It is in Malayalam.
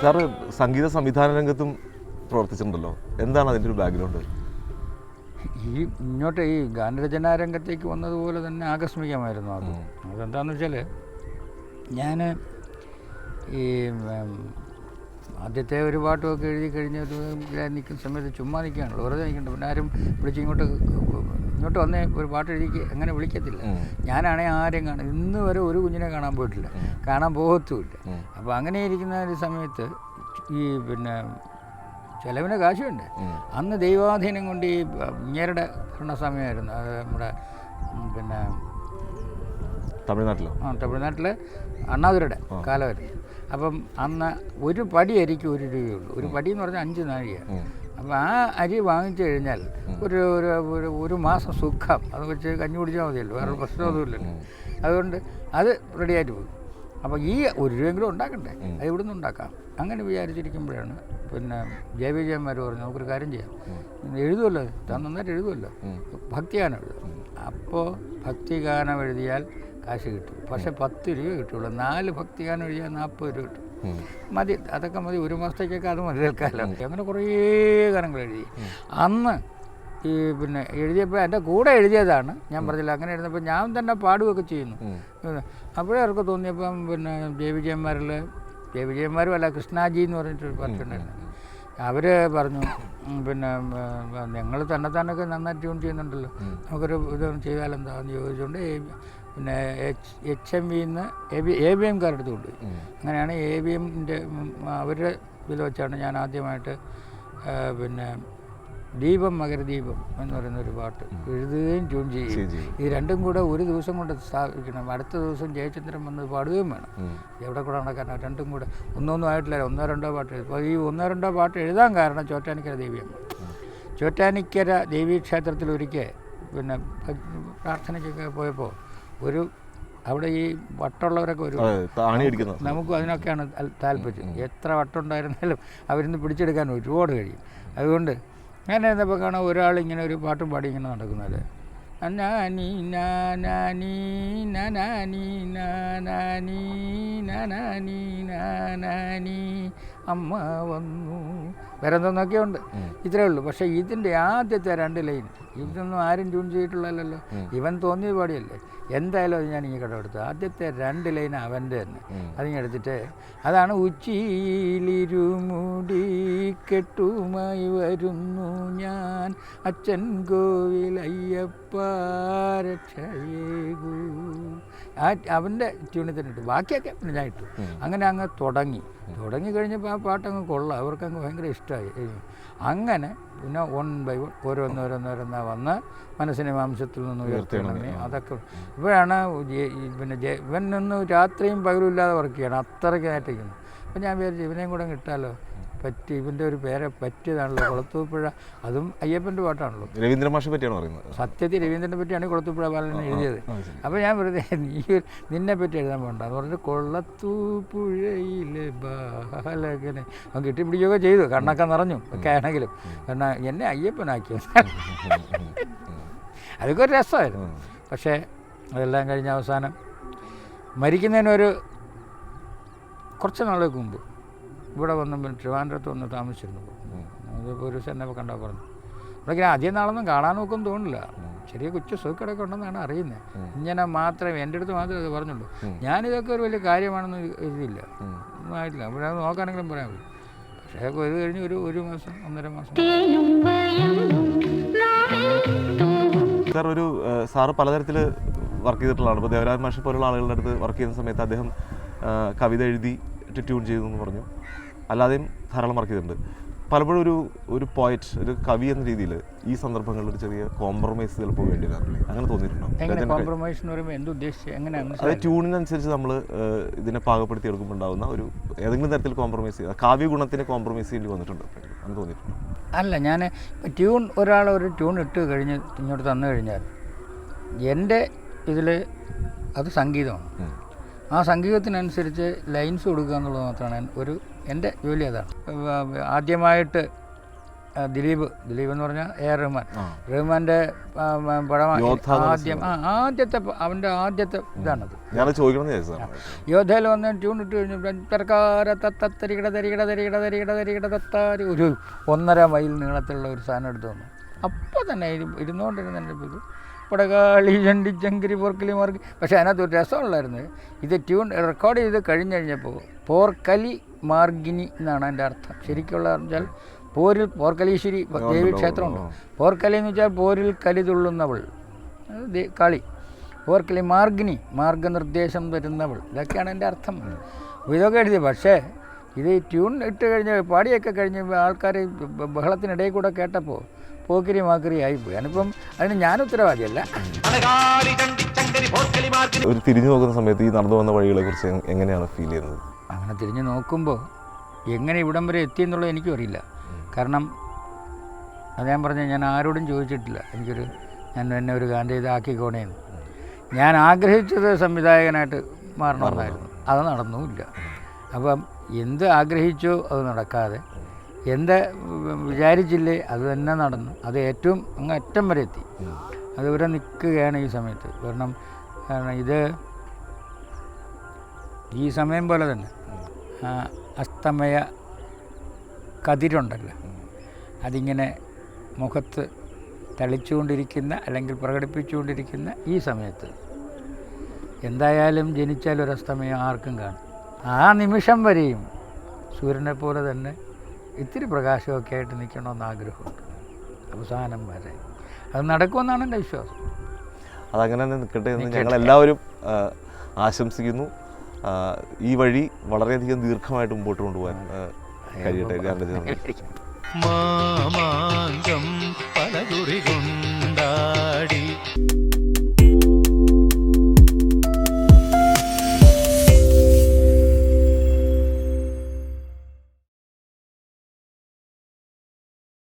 സാറ് സംഗീത സംവിധാന രംഗത്തും പ്രവർത്തിച്ചിട്ടുണ്ടല്ലോ, എന്താണ് അതിൻ്റെ ഒരു ബാക്ക്ഗ്രൗണ്ട്? ഇങ്ങോട്ട് ഈ ഗാനരചനാ രംഗത്തേക്ക് വന്നതുപോലെ തന്നെ ആകസ്മികമായിരുന്നു അത്. അതെന്താണെന്ന് വെച്ചാൽ ഞാൻ ഈ ആദ്യത്തെ ഒരു പാട്ടുമൊക്കെ എഴുതി കഴിഞ്ഞത് നിൽക്കുന്ന സമയത്ത് ചുമ്മാ നിൽക്കുകയാണല്ലോ, വെറുതെ നിൽക്കണ്ട. പിന്നെ ആരും വിളിച്ച് ഇങ്ങോട്ട് വന്നേ ഒരു പാട്ട് എഴുതി അങ്ങനെ വിളിക്കത്തില്ല. ഞാനാണെങ്കിൽ ആരെയും ഇന്ന് വരെ ഒരു കുഞ്ഞിനെ കാണാൻ പോയിട്ടില്ല, കാണാൻ പോകത്തുമില്ല. അപ്പോൾ അങ്ങനെ ഇരിക്കുന്ന ഒരു സമയത്ത് ഈ ചിലവിന് കാശുണ്ട്. അന്ന് ദൈവാധീനം കൊണ്ട് ഈ ഇങ്ങേരുടെ ഭരണസമയമായിരുന്നു. അത് നമ്മുടെ തമിഴ്നാട്ടിലെ അണ്ണാതുരുടെ കാലമായിരുന്നു. അപ്പം അന്ന് ഒരു പടി അരിക്ക് 1 രൂപയുള്ളൂ. ഒരു പടി എന്ന് പറഞ്ഞാൽ 5 നാഴികയാണ്. അപ്പോൾ ആ അരി വാങ്ങിച്ചു കഴിഞ്ഞാൽ ഒരു മാസം സുഖം അത് വെച്ച് കഞ്ഞി കുടിച്ചാൽ മതിയല്ലോ, വേറെ പ്രശ്നമൊന്നുമില്ലല്ലോ. അതുകൊണ്ട് അത് റെഡിയായിട്ട് പോകും. അപ്പോൾ ഈ 1 രൂപയെങ്കിലും ഉണ്ടാക്കണ്ടേ, അത് ഇവിടെ നിന്ന് ഉണ്ടാക്കാം. അങ്ങനെ വിചാരിച്ചിരിക്കുമ്പോഴാണ് ജയവിജയന്മാർ പറഞ്ഞു നമുക്കൊരു കാര്യം ചെയ്യാം, എഴുതുമല്ലോ, താൻ നന്നായിട്ട് എഴുതുമല്ലോ, ഭക്തിഗാനം എഴുതും. അപ്പോൾ ഭക്തിഗാനം എഴുതിയാൽ കാശ് കിട്ടും, പക്ഷേ 10 രൂപ കിട്ടുള്ളൂ. 4 ഭക്തിഗാനം എഴുതിയാൽ 40 രൂപ കിട്ടും. മതി, അതൊക്കെ മതി, ഒരു മാസത്തേക്കൊക്കെ അത് മതി തൽക്കാലം. അങ്ങനെ കുറേ ഗാനങ്ങൾ എഴുതി. അന്ന് ഈ എഴുതിയപ്പോൾ എൻ്റെ കൂടെ എഴുതിയതാണ്, ഞാൻ പറഞ്ഞില്ല. അങ്ങനെ എഴുതുന്നപ്പോൾ ഞാൻ തന്നെ പാടുകയൊക്കെ ചെയ്യുന്നു. അപ്പോഴേ അവർക്ക് തോന്നിയപ്പം ജയവിജയന്മാരും അല്ല, കൃഷ്ണാജി എന്ന് പറഞ്ഞിട്ടൊരു പാർട്ടിയുണ്ടായിരുന്നു. അവർ പറഞ്ഞു ഞങ്ങൾ തന്നെത്താനൊക്കെ നന്നായിട്ട് ട്യൂൺ ചെയ്യുന്നുണ്ടല്ലോ, നമുക്കൊരു ഇതൊന്നും ചെയ്താലെന്താണെന്ന് ചോദിച്ചുകൊണ്ട് HMVന്ന് ABM കാരെടുത്ത് കൊണ്ടുപോയി. അങ്ങനെയാണ് ABMൻ്റെ അവരുടെ ഇതിൽ വെച്ചാണ് ഞാൻ ആദ്യമായിട്ട് ദീപം മകരദീപം എന്ന് പറയുന്നൊരു പാട്ട് എഴുതുകയും ട്യൂൺ ചെയ്യുകയും. ഇത് രണ്ടും കൂടെ ഒരു ദിവസം കൊണ്ട് സ്ഥാപിക്കണം. അടുത്ത ദിവസം ജയചന്ദ്രൻ വന്നത് പാടുകയും വേണം. എവിടെ കൂടെ നടക്കാൻ രണ്ടും കൂടെ ഒന്നൊന്നും ആയിട്ടില്ല, 1-2 പാട്ട് എഴുതും. അപ്പോൾ ഈ 1-2 പാട്ട് എഴുതാൻ കാരണം ചോറ്റാനിക്കര ദേവിയമ്മ. ചോറ്റാനിക്കര ദേവീക്ഷേത്രത്തിൽ ഒരിക്കൽ പ്രാർത്ഥനയ്ക്കൊക്കെ പോയപ്പോൾ അവിടെ ഈ വട്ടമുള്ളവരൊക്കെ വരും, നമുക്കും അതിനൊക്കെയാണ് താല്പര്യം. എത്ര വട്ടമുണ്ടായിരുന്നാലും അവരിന്ന് പിടിച്ചെടുക്കാൻ ഒരുപാട് കഴിയും. അതുകൊണ്ട് ഞാൻ ഇരുന്നപ്പോൾ കാണാൻ ഒരാളിങ്ങനെ ഒരു പാട്ടും പാടി ഇങ്ങനെ നടക്കുന്നത്, നാനി നാനി നാനി നാനി നാനി നാനി അമ്മ വന്നു, വേറെ എന്തോന്നൊക്കെ ഉണ്ട്. ഇത്രയേ ഉള്ളൂ. പക്ഷേ ഇതിൻ്റെ ആദ്യത്തെ 2 ലൈൻ ഇതൊന്നും ആരും ട്യൂൺ ചെയ്തിട്ടുള്ളതല്ലോ, ഇവൻ തോന്നിയ പാടിയല്ലേ. എന്തായാലും അത് ഞാൻ ഇങ്ങനെ കടമെടുത്തു. ആദ്യത്തെ 2 ലൈൻ അവൻ്റെ തന്നെ. അതിങ്ങനെ എടുത്തിട്ട് അതാണ് ഉച്ചിയിലിരുമുടി കെട്ടുമായി വരുന്നു ഞാൻ അച്ഛൻ കോവിലയ്യപ്പ രക്ഷയേകൂ. അവൻ്റെ ട്യൂണിൽ തന്നെ ഇട്ടു. ബാക്കിയൊക്കെ ഞാൻ ഇട്ടു. അങ്ങനെ അങ്ങ് തുടങ്ങി കഴിഞ്ഞപ്പോൾ ആ പാട്ടങ്ങ് കൊള്ളാം, അവർക്കങ്ങ് ഭയങ്കര ഇഷ്ടമായി. അങ്ങനെ 1 by 1 ഓരോന്നോരോന്നോരോന്നാ വന്ന് മനസ്സിനെ മാംസത്തിൽ നിന്ന് ഉയർത്തണമേ. അതൊക്കെ ഇപ്പോഴാണ് ഇവൻ നിന്ന് രാത്രിയും പകലും ഇല്ലാതെ വർക്ക് ചെയ്യണം, അത്രയ്ക്ക് നേറ്റിരിക്കുന്നു. അപ്പോൾ ഞാൻ വിചാരിച്ചു ഇവനെയും കൂടെ കിട്ടാമല്ലോ. ഇവൻ്റെ ഒരു പേരെ പറ്റിയതാണല്ലോ കുളത്തൂപ്പുഴ, അതും അയ്യപ്പൻ്റെ പാട്ടാണല്ലോ. രവീന്ദ്രൻ മാഷിനെ പറ്റിയാണ് പറയുന്നത്. സത്യത്തിൽ രവീന്ദ്രനെ പറ്റിയാണ് കുളത്തൂപ്പുഴ ബാലനെ എഴുതിയത്. അപ്പോൾ ഞാൻ വെറുതെ നിന്നെ പറ്റി എഴുതാൻ പോകണ്ട എന്ന് പറഞ്ഞിട്ട് കൊള്ളത്തൂപ്പുഴയിലെ ബാലകനെ അവൻ കെട്ടിപ്പിടിക്കുകയൊക്കെ ചെയ്തു, കണ്ണൊക്കെ നിറഞ്ഞു ഒക്കെ ആണെങ്കിലും. കാരണം എന്നെ അയ്യപ്പനാക്കിയത് അതൊക്കെ ഒരു രസമായിരുന്നു. പക്ഷേ അതെല്ലാം കഴിഞ്ഞ അവസാനം മരിക്കുന്നതിനൊരു കുറച്ച് നാൾക്ക് മുമ്പ് ഇവിടെ വന്ന് ട്രിവാൻഡ്രത്ത് വന്ന് താമസിച്ചിരുന്നു. അതിപ്പോൾ ഒരു ദിവസം എന്നെ കണ്ടാൽ പറഞ്ഞു, ഇവിടെ അധികം നാളൊന്നും കാണാൻ നോക്കും തോന്നില്ല, ചെറിയ കൊച്ചു സുഖക്കിടക്ക് ഉണ്ടെന്നാണ് അറിയുന്നത്. ഇങ്ങനെ മാത്രമേ എൻ്റെ അടുത്ത് മാത്രമേ അത് പറഞ്ഞുള്ളൂ. ഞാനിതൊക്കെ ഒരു വലിയ കാര്യമാണെന്ന് എഴുതിയില്ല, ഒന്നും ആയിട്ടില്ല. അവിടെ അത് നോക്കാനെങ്കിലും പറയാൻ പറ്റും. പക്ഷേ ഇത് കഴിഞ്ഞ് ഒരു മാസം 1.5 മാസം. സാർ സാറ് പലതരത്തിൽ വർക്ക് ചെയ്തിട്ടുള്ളതാണ്. ഇപ്പോൾ ദേവരാജ് മാഷ് പോലുള്ള ആളുകളുടെ അടുത്ത് വർക്ക് ചെയ്യുന്ന സമയത്ത് അദ്ദേഹം കവിത എഴുതി ട്യൂൺ ചെയ്തു എന്ന് പറഞ്ഞു. അല്ലാതെയും ധാരാളം വർക്ക് ചെയ്തിട്ടുണ്ട്. പലപ്പോഴും ഒരു പോയറ്റ്, ഒരു കവി എന്ന രീതിയിൽ ഈ സന്ദർഭങ്ങളിൽ ഒരു ചെറിയ കോംപ്രമൈസ് ചിലപ്പോൾ വേണ്ടി വരാറില്ലേ? അങ്ങനെ തോന്നിയിട്ടുണ്ടോ? കോംപ്രമൈസ് എന്ന് പറയുമ്പോൾ എന്തുദ്ദേശിച്ച് എങ്ങനെയാണ്? അത് ട്യൂണിനനുസരിച്ച് നമ്മൾ ഇതിനെ പാകപ്പെടുത്തി എടുക്കുമ്പോൾ ഉണ്ടാകുന്ന ഏതെങ്കിലും തരത്തിൽ കോംപ്രമൈസ് ചെയ്യുക, കാവ്യ ഗുണത്തിന് കോംപ്രമൈസ് ചെയ്യേണ്ടി വന്നിട്ടുണ്ട് എന്ന് തോന്നിയിട്ടുണ്ടോ? അല്ല, ഞാൻ ട്യൂൺ ഒരു ട്യൂൺ ഇട്ട് കഴിഞ്ഞ് ഇങ്ങോട്ട് തന്നു കഴിഞ്ഞാൽ എൻ്റെ ഇതിൽ അത് സംഗീതമാണ്. ആ സംഗീതത്തിനനുസരിച്ച് ലൈൻസ് കൊടുക്കുക എന്നുള്ളത് മാത്രമാണ് എൻ്റെ ജോലി. അതാണ് ആദ്യമായിട്ട് ദിലീപ് എന്ന് പറഞ്ഞാൽ A.R. റഹ്മാൻ. റഹ്മാൻ്റെ പടം ആദ്യത്തെ അവൻ്റെ ആദ്യത്തെ ഇതാണത്. യോധയിൽ വന്ന് ട്യൂൺ ഇട്ട് കഴിഞ്ഞാൽ ഒരു 1.5 മൈൽ നീളത്തിലുള്ള ഒരു സാധനം എടുത്തു വന്നു. അപ്പോൾ തന്നെ ഇരുന്നുകൊണ്ടിരുന്നതിൻ്റെ ഇത് പടകാളി ചണ്ടി ചങ്കരി പോർക്കലി മാർഗി. പക്ഷേ അതിനകത്ത് ഒരു രസമുള്ളായിരുന്നു. ഇത് ട്യൂൺ റെക്കോർഡ് ചെയ്ത് കഴിഞ്ഞ് കഴിഞ്ഞപ്പോൾ പോർക്കലി മാർഗിനി എന്നാണ് അതിൻ്റെ അർത്ഥം. ശരിക്കുള്ള വെച്ചാൽ പോർക്കലീശ്വരി ദേവി ക്ഷേത്രമുണ്ട്. പോർക്കലി എന്ന് വെച്ചാൽ പോരിൽ കലി തുള്ളുന്നവൾ കാളി. പോർക്കലി മാർഗിനി മാർഗനിർദ്ദേശം തരുന്നവൾ, ഇതൊക്കെയാണ് എൻ്റെ അർത്ഥം. ഇതൊക്കെ എഴുതി. പക്ഷേ ഇത് ട്യൂൺ ഇട്ട് കഴിഞ്ഞ് പാടിയൊക്കെ കഴിഞ്ഞ് ആൾക്കാർ ബഹളത്തിനിടയിൽ കൂടെ കേട്ടപ്പോൾ പോക്കിരി മാക്കിരി ആയിപ്പോയി. അതിനിപ്പം അതിന് ഞാൻ ഉത്തരവാദിയല്ല. ഒരു തിരിഞ്ഞു നോക്കുന്ന സമയത്ത് ഈ നടന്നു വന്ന വഴികളെ കുറിച്ച് എങ്ങനെയാണ് ഫീൽ ചെയ്യുന്നത്? അങ്ങനെ തിരിഞ്ഞു നോക്കുമ്പോൾ എങ്ങനെ ഇവിടം വരെ എത്തിയെന്നുള്ളത് എനിക്കും അറിയില്ല. കാരണം അത് ഞാൻ പറഞ്ഞ ഞാൻ ആരോടും ചോദിച്ചിട്ടില്ല. ഞാൻ എന്നെ ഒരു ഗാന്ധി ഇതാക്കിക്കോണേന്ന്. ഞാൻ ആഗ്രഹിച്ചത് സംവിധായകനായിട്ട് മാറണമെന്നായിരുന്നു. അത് നടന്നുമില്ല. അപ്പം എന്ത് ആഗ്രഹിച്ചോ അത് നടക്കാതെ, എന്ത് വിചാരിച്ചില്ലേ അത് തന്നെ നടന്നു. അത് ഏറ്റവും അങ്ങ് അറ്റം വരെ എത്തി. അതുവരെ നിൽക്കുകയാണ് ഈ സമയത്ത്. കാരണം ഇത് ഈ സമയം പോലെ തന്നെ അസ്തമയ കതിരുണ്ടല്ലോ, അതിങ്ങനെ മുഖത്ത് തളിച്ചുകൊണ്ടിരിക്കുന്ന അല്ലെങ്കിൽ പ്രകടിപ്പിച്ചുകൊണ്ടിരിക്കുന്ന ഈ സമയത്ത് എന്തായാലും ജനിച്ചാൽ ഒരസ്തമയം ആർക്കും കാണും. ആ നിമിഷം വരെയും സൂര്യനെ പോലെ തന്നെ ഇത്തിരി പ്രകാശമൊക്കെ ആയിട്ട് നിൽക്കണമെന്ന് ആഗ്രഹമുണ്ട് അവസാനം വരെ. അത് നടക്കുമെന്നാണ് എൻ്റെ വിശ്വാസം. അതങ്ങനെ തന്നെ നിൽക്കട്ടെ എന്ന് ഞങ്ങളെല്ലാവരും ആശംസിക്കുന്നു. ഈ വഴി വളരെയധികം ദീർഘമായിട്ട് മുമ്പോട്ട് കൊണ്ടുപോകാൻ കഴിയട്ടെ. മാമാങ്കം പലതുറി കൊണ്ടാടി